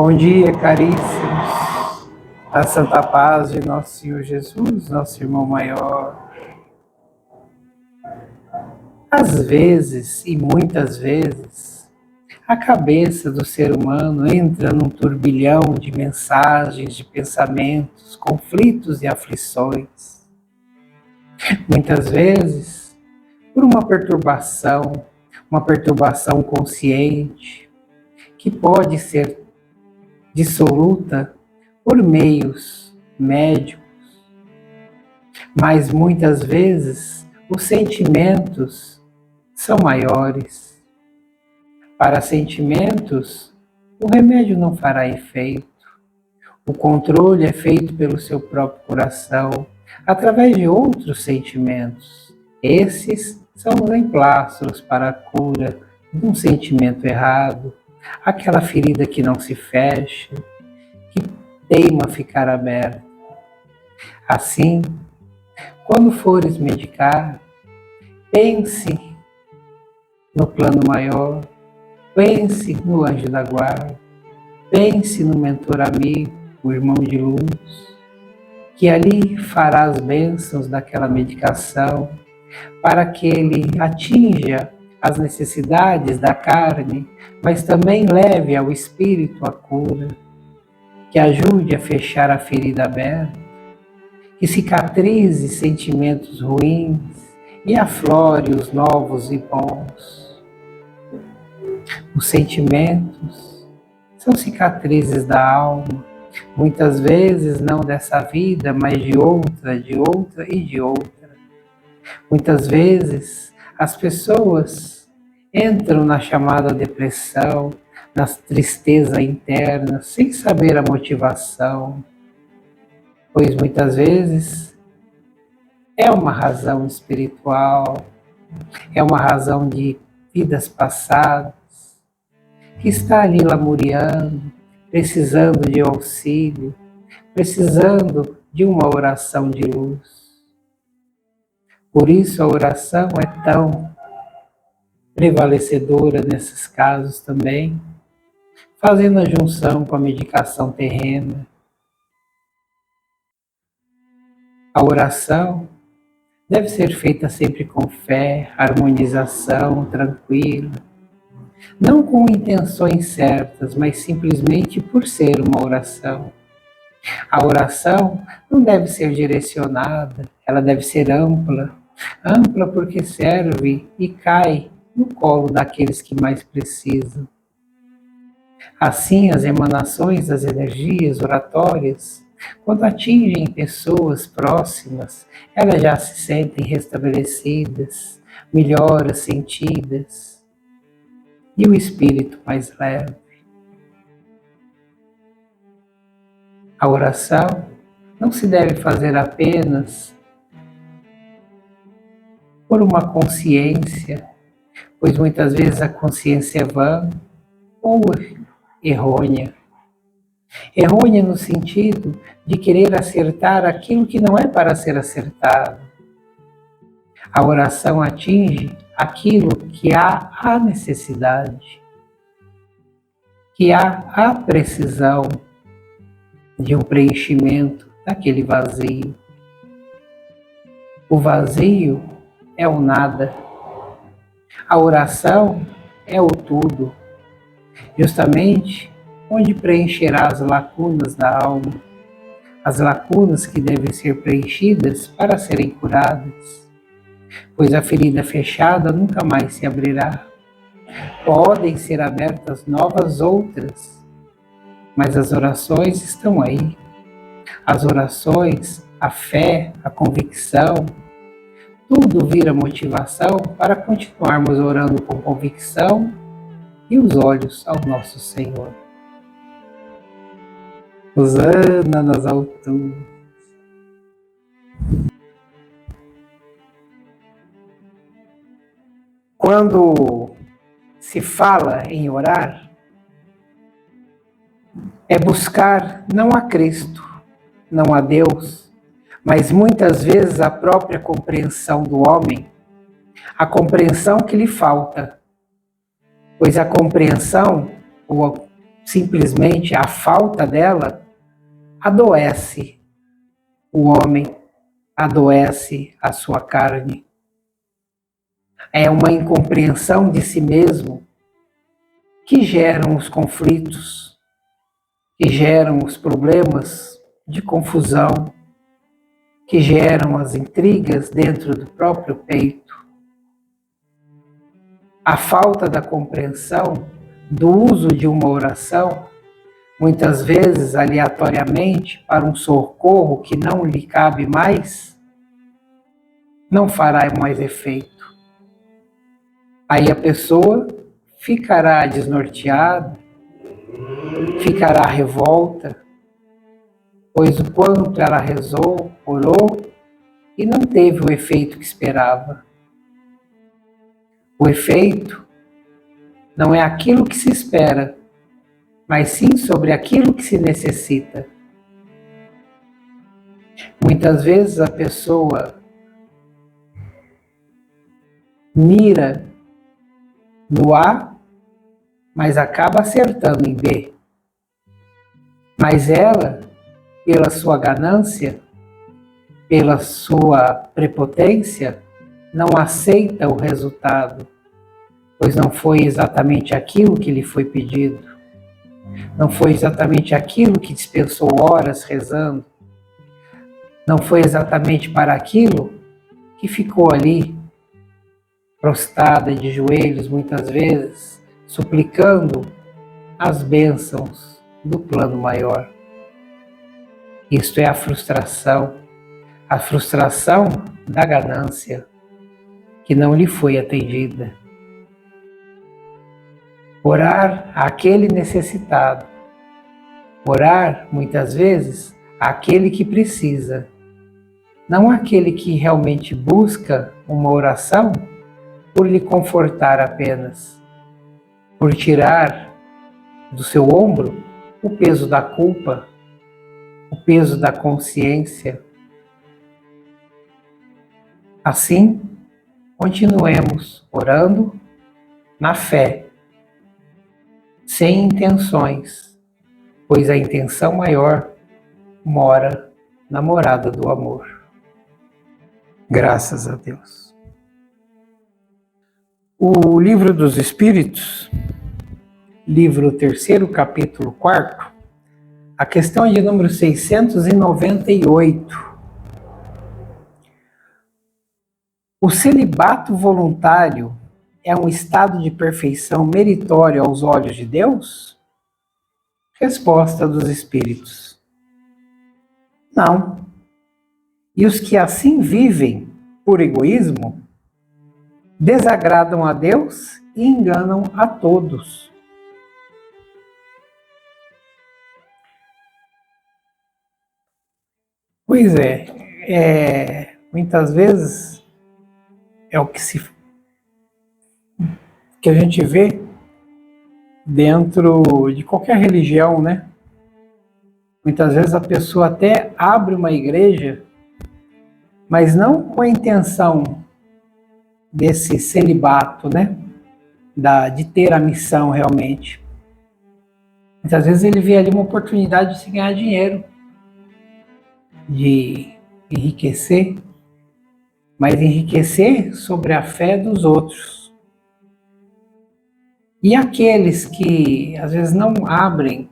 Bom dia, caríssimos. A santa paz de nosso Senhor Jesus, nosso irmão maior. Às vezes, e muitas vezes, a cabeça do ser humano entra num turbilhão de mensagens, de pensamentos, conflitos e aflições. Muitas vezes, por uma perturbação consciente, que pode ser dissoluta por meios médicos, mas muitas vezes os sentimentos são maiores. Para sentimentos, o remédio não fará efeito. O controle é feito pelo seu próprio coração, através de outros sentimentos. Esses são os emplastros para a cura de um sentimento errado, aquela ferida que não se fecha, que teima ficar aberta. Assim, quando fores medicar, pense no plano maior, pense no anjo da guarda, pense no mentor amigo, o irmão de luz, que ali fará as bênçãos daquela medicação, para que ele atinja as necessidades da carne, mas também leve ao espírito a cura, que ajude a fechar a ferida aberta, que cicatrize sentimentos ruins e aflore os novos e bons. Os sentimentos são cicatrizes da alma, muitas vezes não dessa vida, mas de outra e de outra. Muitas vezes as pessoas entram na chamada depressão, na tristeza interna, sem saber a motivação, pois muitas vezes é uma razão espiritual, é uma razão de vidas passadas, que está ali lamuriando, precisando de auxílio, precisando de uma oração de luz. Por isso a oração é tão prevalecedora nesses casos também, fazendo a junção com a medicação terrena. A oração deve ser feita sempre com fé, harmonização, tranquila, não com intenções certas, mas simplesmente por ser uma oração. A oração não deve ser direcionada, ela deve ser ampla porque serve e cai no colo daqueles que mais precisam. Assim, as emanações das energias oratórias, quando atingem pessoas próximas, elas já se sentem restabelecidas, melhoras sentidas, e o espírito mais leve. A oração não se deve fazer apenas por uma consciência, pois muitas vezes a consciência é vã ou errônea. Errônea no sentido de querer acertar aquilo que não é para ser acertado. A oração atinge aquilo que há a necessidade, que há a precisão de um preenchimento daquele vazio. O vazio é o nada. A oração é o tudo, justamente onde preencherá as lacunas da alma, as lacunas que devem ser preenchidas para serem curadas, pois a ferida fechada nunca mais se abrirá. Podem ser abertas novas outras, mas as orações estão aí. As orações, a fé, a convicção, tudo vira motivação para continuarmos orando com convicção e os olhos ao nosso Senhor. Hosana nas alturas. Quando se fala em orar, é buscar não a Cristo, não a Deus, mas muitas vezes a própria compreensão do homem, a compreensão que lhe falta, pois a compreensão ou simplesmente a falta dela adoece o homem, adoece a sua carne. É uma incompreensão de si mesmo que geram os conflitos, que geram os problemas de confusão, que geram as intrigas dentro do próprio peito. A falta da compreensão do uso de uma oração, muitas vezes aleatoriamente para um socorro que não lhe cabe mais, não fará mais efeito. Aí a pessoa ficará desnorteada, ficará revolta, pois o quanto ela rezou, orou e não teve o efeito que esperava. O efeito não é aquilo que se espera, mas sim sobre aquilo que se necessita. Muitas vezes a pessoa mira no A, mas acaba acertando em B. Mas ela, pela sua ganância, pela sua prepotência, não aceita o resultado, pois não foi exatamente aquilo que lhe foi pedido. Não foi exatamente aquilo que dispensou horas rezando. Não foi exatamente para aquilo que ficou ali, prostrada de joelhos muitas vezes, suplicando as bênçãos do plano maior. Isto é a frustração da ganância que não lhe foi atendida. Orar àquele necessitado, orar muitas vezes àquele que precisa, não àquele que realmente busca uma oração por lhe confortar apenas, por tirar do seu ombro o peso da culpa, o peso da consciência. Assim, continuemos orando na fé, sem intenções, pois a intenção maior mora na morada do amor. Graças a Deus. O Livro dos Espíritos, livro 3º, capítulo 4º, a questão é de número 698. O celibato voluntário é um estado de perfeição meritório aos olhos de Deus? Resposta dos Espíritos: não. E os que assim vivem por egoísmo desagradam a Deus e enganam a todos. Pois é, muitas vezes é o que a gente vê dentro de qualquer religião, né? Muitas vezes a pessoa até abre uma igreja, mas não com a intenção desse celibato, né? De ter a missão realmente. Muitas vezes ele vê ali uma oportunidade de se ganhar dinheiro, de enriquecer, mas enriquecer sobre a fé dos outros. E aqueles que às vezes não abrem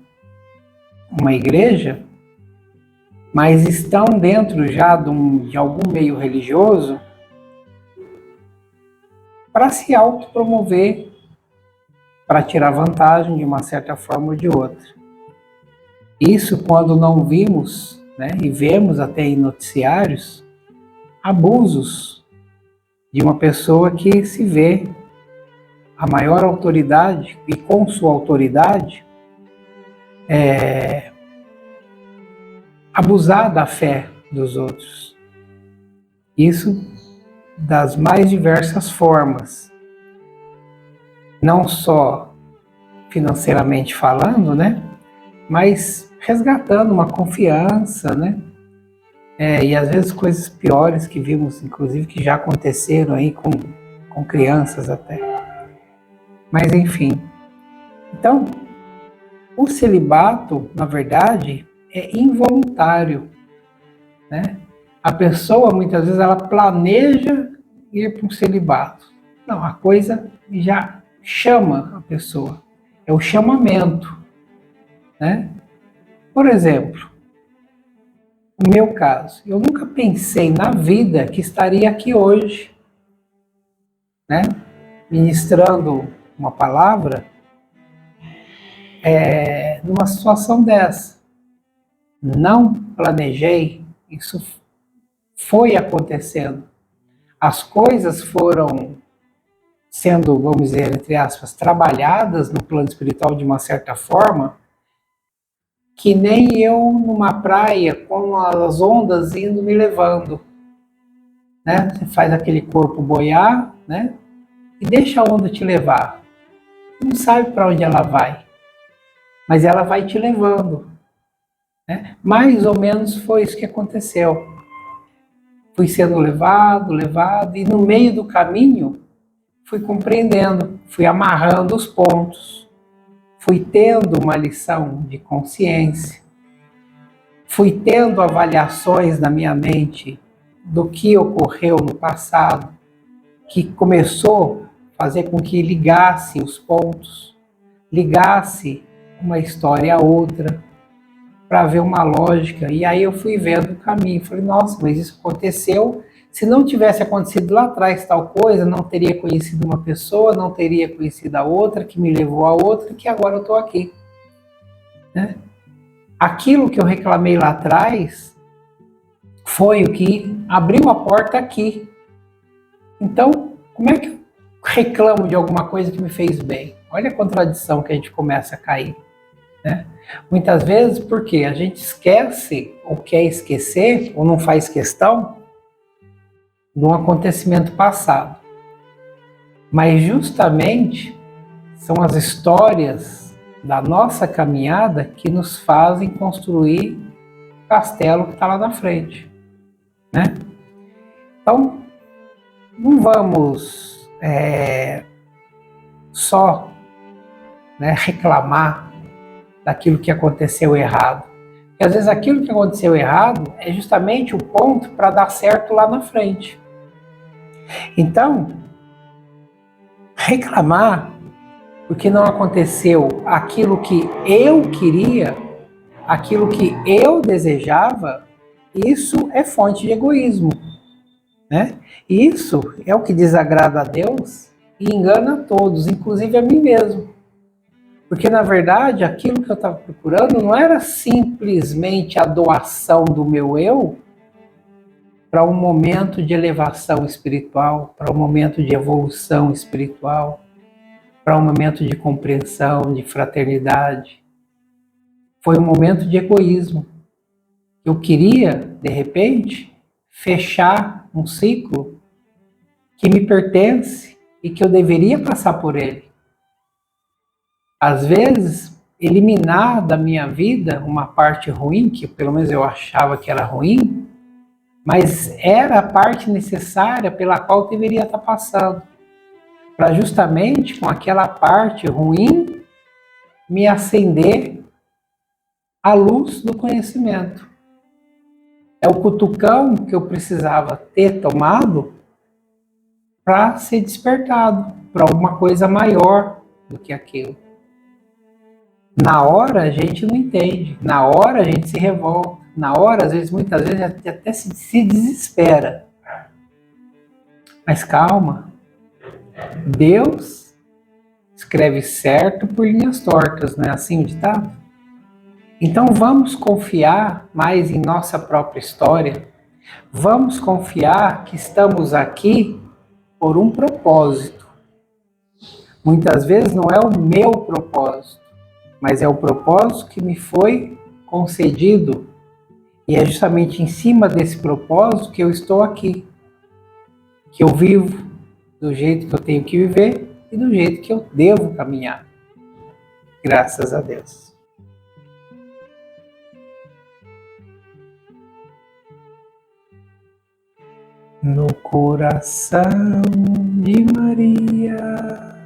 uma igreja, mas estão dentro já de algum meio religioso, para se autopromover, para tirar vantagem de uma certa forma ou de outra. Isso quando não vimos, né, e vemos até em noticiários, abusos de uma pessoa que se vê a maior autoridade e com sua autoridade abusar da fé dos outros. Isso das mais diversas formas, não só financeiramente falando, né, mas resgatando uma confiança, né, e às vezes coisas piores que vimos, inclusive, que já aconteceram aí com crianças até. Mas enfim, então, O celibato, na verdade, é involuntário, né? A pessoa, muitas vezes, ela planeja ir para um celibato. Não, a coisa já chama a pessoa. É o chamamento, né? Por exemplo, no meu caso, eu nunca pensei na vida que estaria aqui hoje, né? Ministrando uma palavra numa situação dessa. Não planejei, isso foi acontecendo. As coisas foram sendo, vamos dizer, entre aspas, trabalhadas no plano espiritual de uma certa forma, que nem eu numa praia com as ondas indo me levando, né? Você faz aquele corpo boiar, né? E deixa a onda te levar. Você não sabe para onde ela vai, mas ela vai te levando, né? Mais ou menos foi isso que aconteceu. Fui sendo levado, levado, e no meio do caminho fui compreendendo, fui amarrando os pontos, fui tendo uma lição de consciência, fui tendo avaliações na minha mente do que ocorreu no passado, que começou a fazer com que ligasse os pontos, ligasse uma história a outra, para ver uma lógica. E aí eu fui vendo o caminho. Falei, nossa, mas isso aconteceu. Se não tivesse acontecido lá atrás tal coisa, não teria conhecido uma pessoa, não teria conhecido a outra, que me levou a outra, que agora eu estou aqui, né? Aquilo que eu reclamei lá atrás foi o que abriu a porta aqui. Então, como é que eu reclamo de alguma coisa que me fez bem? Olha a contradição que a gente começa a cair, né? Muitas vezes porque a gente esquece ou quer esquecer ou não faz questão de um acontecimento passado. Mas justamente são as histórias da nossa caminhada que nos fazem construir o castelo que está lá na frente, né? Então, não vamos só, né, reclamar daquilo que aconteceu errado. Porque às vezes aquilo que aconteceu errado é justamente o ponto para dar certo lá na frente. Então, reclamar porque não aconteceu aquilo que eu queria, aquilo que eu desejava, isso é fonte de egoísmo, né? Isso é o que desagrada a Deus e engana a todos, inclusive a mim mesmo. Porque, na verdade, aquilo que eu estava procurando não era simplesmente a doação do meu eu para um momento de elevação espiritual, para um momento de evolução espiritual, para um momento de compreensão, de fraternidade. Foi um momento de egoísmo. Eu queria, de repente, fechar um ciclo que me pertence e que eu deveria passar por ele. Às vezes, eliminar da minha vida uma parte ruim, que pelo menos eu achava que era ruim, mas era a parte necessária pela qual eu deveria estar passando, para justamente com aquela parte ruim me acender a luz do conhecimento. É o cutucão que eu precisava ter tomado para ser despertado para alguma coisa maior do que aquilo. Na hora a gente não entende, na hora a gente se revolta, na hora, às vezes, muitas vezes, até se desespera. Mas calma, Deus escreve certo por linhas tortas, não é assim o ditado? Então vamos confiar mais em nossa própria história, vamos confiar que estamos aqui por um propósito. Muitas vezes não é o meu propósito, mas é o propósito que me foi concedido. E é justamente em cima desse propósito que eu estou aqui, que eu vivo do jeito que eu tenho que viver e do jeito que eu devo caminhar. Graças a Deus. No coração de Maria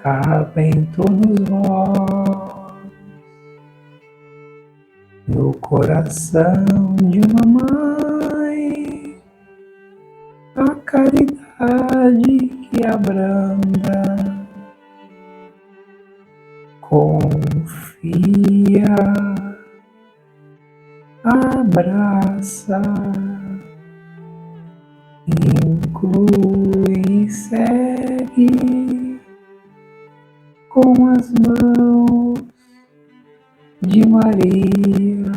cabe em todos vós, no coração de uma mãe, a caridade que abranda, confia, abraça, inclui e segue com as mãos de Maria.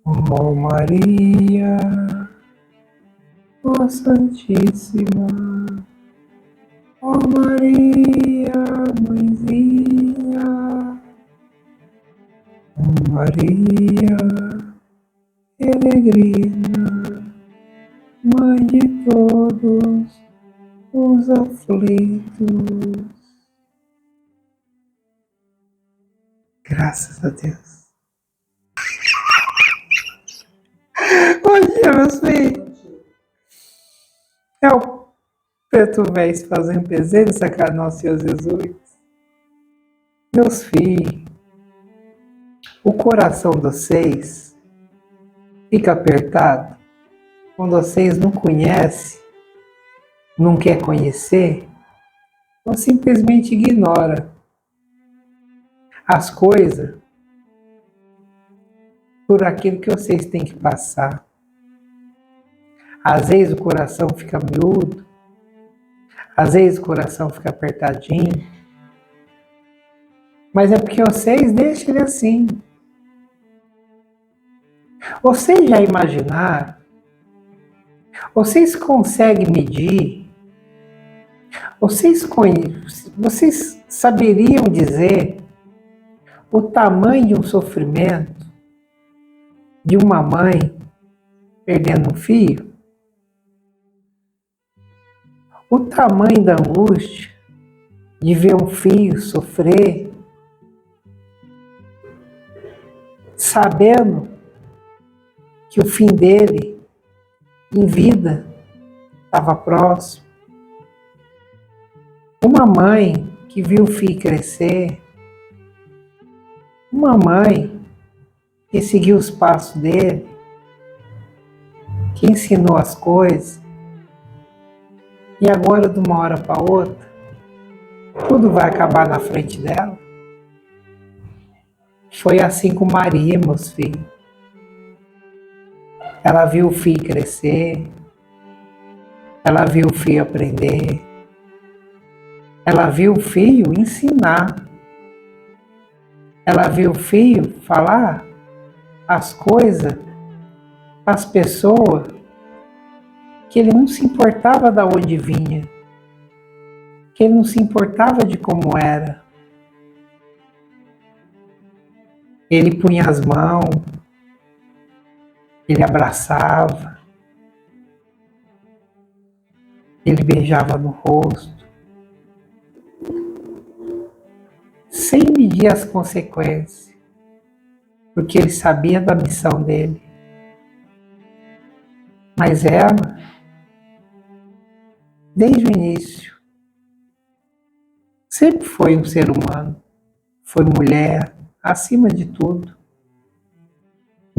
Ó Maria, ó Santíssima, ó Maria, Mãezinha, ó Maria, peregrina, Mãe de todos os aflitos. Graças a Deus. Bom dia, meus filhos. É o Preto Véis fazendo peseiro, sacar nosso Senhor Jesus. Meus filhos, o coração de vocês fica apertado quando vocês não conhecem, não quer conhecer, ou simplesmente ignora as coisas por aquilo que vocês têm que passar. Às vezes o coração fica miúdo, às vezes o coração fica apertadinho, mas é porque vocês deixam ele assim. Vocês já imaginaram? Vocês conseguem medir? Vocês saberiam dizer o tamanho de um sofrimento de uma mãe perdendo um filho? O tamanho da angústia de ver um filho sofrer, sabendo que o fim dele, em vida, estava próximo. Uma mãe que viu o filho crescer, uma mãe que seguiu os passos dele, que ensinou as coisas, e agora, de uma hora para outra, tudo vai acabar na frente dela. Foi assim com Maria, meus filhos. Ela viu o filho crescer, ela viu o filho aprender, ela viu o filho ensinar, ela viu o filho falar as coisas para as pessoas que ele não se importava de onde vinha, que ele não se importava de como era. Ele punha as mãos, ele abraçava, ele beijava no rosto, sem medir as consequências, porque ele sabia da missão dele. Mas ela, desde o início, sempre foi um ser humano, foi mulher, acima de tudo.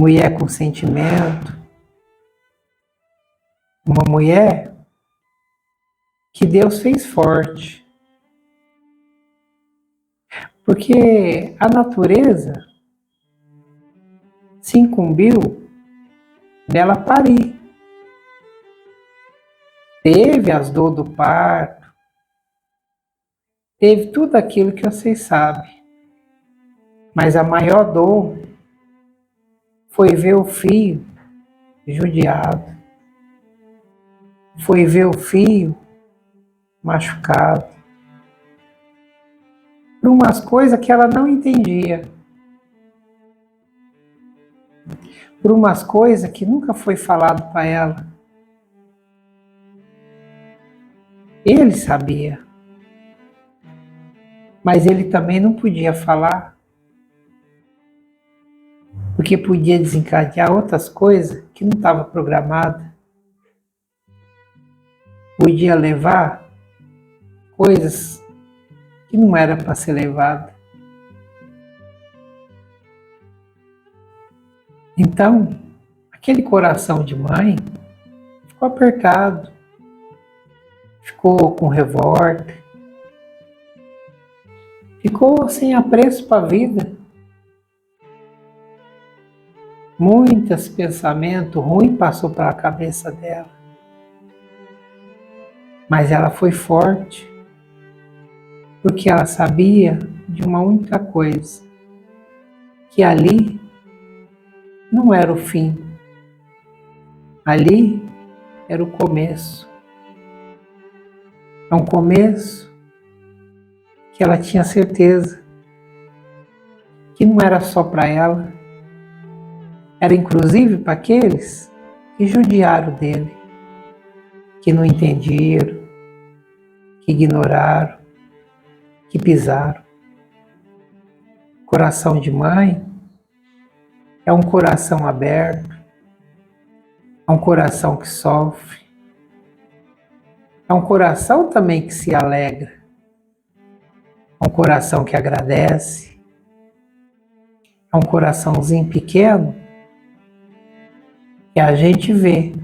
Mulher com sentimento, uma mulher que Deus fez forte. Porque a natureza se incumbiu dela parir. Teve as dores do parto, teve tudo aquilo que vocês sabem. Mas a maior dor foi ver o filho judiado, foi ver o filho machucado, por umas coisas que ela não entendia, por umas coisas que nunca foi falado para ela. Ele sabia, mas ele também não podia falar, porque podia desencadear outras coisas que não estavam programadas. Podia levar coisas que não era para ser levada. Então, aquele coração de mãe ficou apertado, ficou com revolta, ficou sem apreço para a vida. Muitos pensamentos ruins passou pela cabeça dela. Mas ela foi forte, porque ela sabia de uma única coisa, que ali não era o fim, ali era o começo. É um começo que ela tinha certeza que não era só para ela, era inclusive para aqueles que judiaram dele, que não entenderam, que ignoraram, que pisaram. Coração de mãe é um coração aberto, é um coração que sofre, é um coração também que se alegra, é um coração que agradece, é um coraçãozinho pequeno que a gente vê,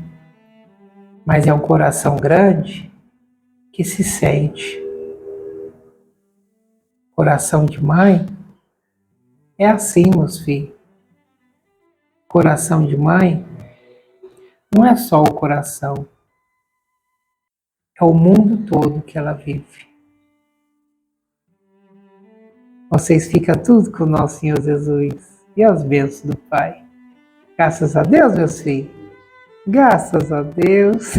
mas é um coração grande que se sente. Coração de mãe é assim, meus filhos. Coração de mãe não é só o coração, é o mundo todo que ela vive. Vocês ficam tudo com o nosso Senhor Jesus e as bênçãos do Pai. Graças a Deus, meus filhos. Graças a Deus.